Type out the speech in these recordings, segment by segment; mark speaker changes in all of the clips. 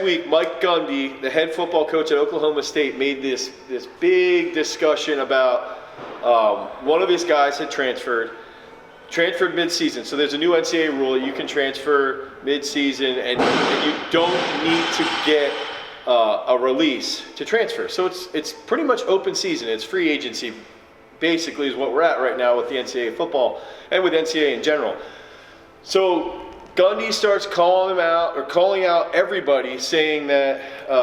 Speaker 1: last week, Mike Gundy, the head football coach at Oklahoma State, made this big discussion about one of his guys had transferred mid-season. So there's a new NCAA rule that you can transfer mid-season, and you don't need to get a release to transfer. So it's pretty much open season. It's free agency, basically, is what we're at right now with the NCAA football and with NCAA in general. So Gundy starts calling out everybody, saying that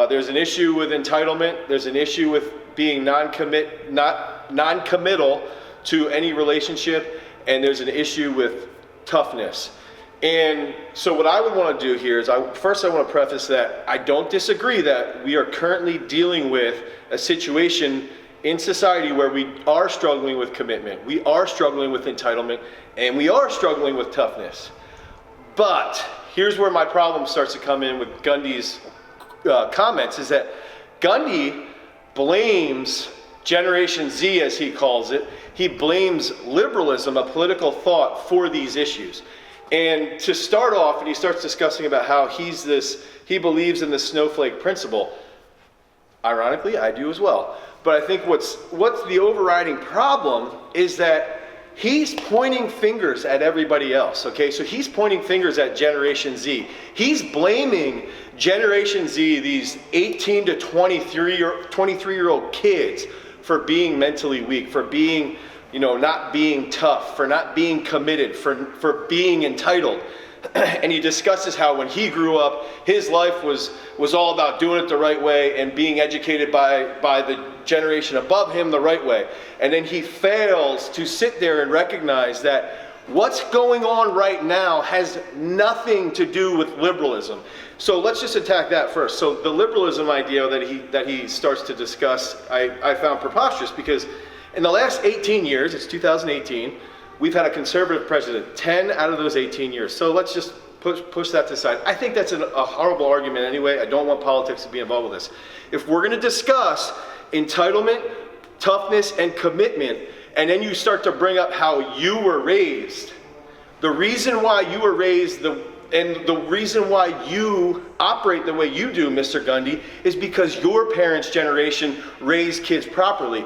Speaker 1: there's an issue with entitlement, there's an issue with being non-committal to any relationship, and there's an issue with toughness. And so what I would want to do here is, first I want to preface that I don't disagree that we are currently dealing with a situation in society where we are struggling with commitment, we are struggling with entitlement, and we are struggling with toughness. But here's where my problem starts to come in with Gundy's comments, is that Gundy blames Generation Z, as he calls it. He blames liberalism, a political thought, for these issues. And to start off, and he starts discussing about how he believes in the Snowflake principle. Ironically, I do as well. But I think what's the overriding problem is that he's pointing fingers at everybody else, okay? So he's pointing fingers at Generation Z. He's blaming Generation Z, these 18 to 23-year-old kids, for being mentally weak, for being, not being tough, for not being committed, for being entitled. And he discusses how when he grew up, his life was all about doing it the right way and being educated by the generation above him the right way. And then he fails to sit there and recognize that what's going on right now has nothing to do with liberalism. So let's just attack that first. So the liberalism idea that he starts to discuss, I found preposterous, because in the last 18 years, it's 2018, we've had a conservative president 10 out of those 18 years. So let's just push that to the side. I think that's a horrible argument anyway. I don't want politics to be involved with this. If we're going to discuss entitlement, toughness, and commitment, and then you start to bring up how you were raised, the reason why you were raised, and the reason why you operate the way you do, Mr. Gundy, is because your parents' generation raised kids properly.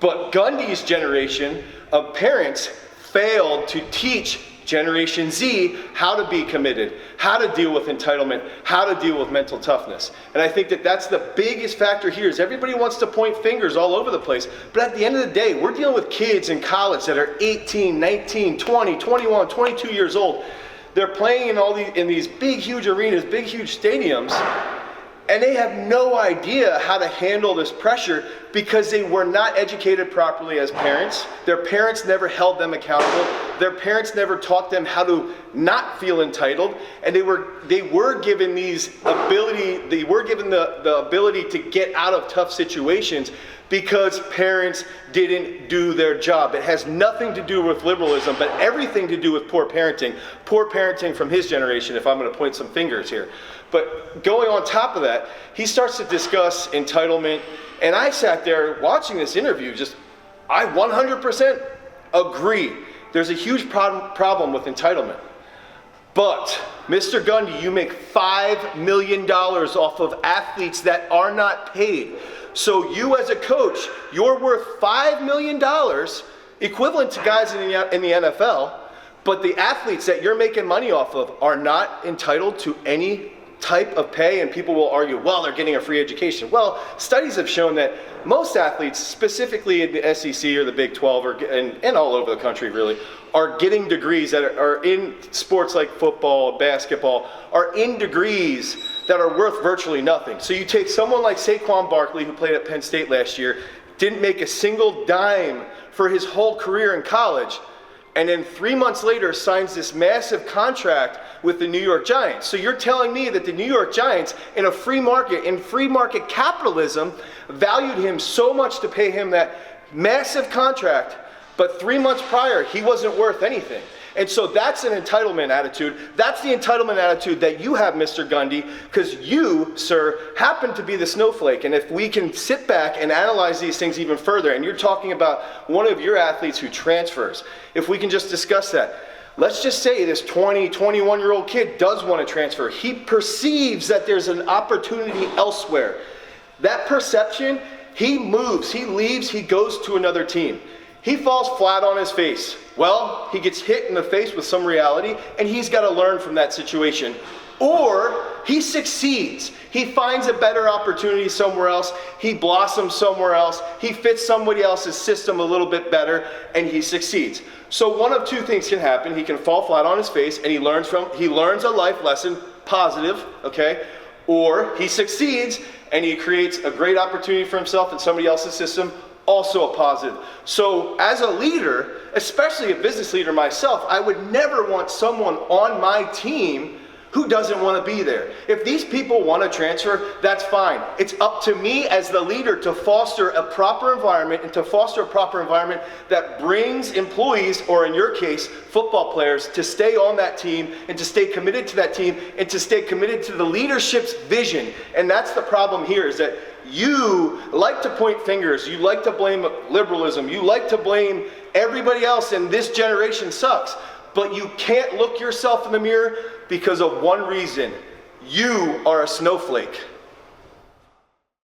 Speaker 1: But Gundy's generation of parents failed to teach Generation Z how to be committed, how to deal with entitlement, how to deal with mental toughness. And I think that that's the biggest factor here, is everybody wants to point fingers all over the place. But at the end of the day, we're dealing with kids in college that are 18, 19, 20, 21, 22 years old. They're playing in these big, huge arenas, big, huge stadiums, and they have no idea how to handle this pressure because they were not educated properly as parents. Their parents never held them accountable. Their parents never taught them how to not feel entitled, and they were given the ability to get out of tough situations because parents didn't do their job. It has nothing to do with liberalism, but everything to do with poor parenting. Poor parenting from his generation, if I'm going to point some fingers here. But going on top of that, he starts to discuss entitlement, and I sat there watching this interview, I 100% agree. There's a huge problem with entitlement. But, Mr. Gundy, you make $5 million off of athletes that are not paid. So you as a coach, you're worth $5 million, equivalent to guys in the NFL, but the athletes that you're making money off of are not entitled to any type of pay, and people will argue, well, they're getting a free education. Well, studies have shown that most athletes, specifically in the SEC or the Big 12, and all over the country really, are getting degrees that are in sports like football, basketball, are in degrees that are worth virtually nothing. So you take someone like Saquon Barkley, who played at Penn State last year, didn't make a single dime for his whole career in college, and then 3 months later signs this massive contract with the New York Giants. So you're telling me that the New York Giants, in free market capitalism, valued him so much to pay him that massive contract, but 3 months prior, he wasn't worth anything. And so that's an entitlement attitude. That's the entitlement attitude that you have, Mr. Gundy, because you, sir, happen to be the snowflake. And if we can sit back and analyze these things even further, and you're talking about one of your athletes who transfers, if we can just discuss that. let's just say this 20, 21-year-old kid does want to transfer. He perceives that there's an opportunity elsewhere. That perception, he moves, he leaves, he goes to another team. He falls flat on his face. Well, he gets hit in the face with some reality, and he's got to learn from that situation. Or he succeeds. He finds a better opportunity somewhere else. He blossoms somewhere else. He fits somebody else's system a little bit better, and he succeeds. So one of two things can happen. He can fall flat on his face, and he learns a life lesson, positive, okay? Or he succeeds, and he creates a great opportunity for himself in somebody else's system, also a positive. So as a leader, especially a business leader myself, I would never want someone on my team who doesn't want to be there. If these people want to transfer, that's fine. It's up to me as the leader to foster a proper environment and to foster a proper environment that brings employees, or in your case, football players, to stay on that team and to stay committed to that team and to stay committed to the leadership's vision. And that's the problem here, is that you like to point fingers, you like to blame liberalism, you like to blame everybody else, and this generation sucks. But you can't look yourself in the mirror because of one reason: you are a snowflake.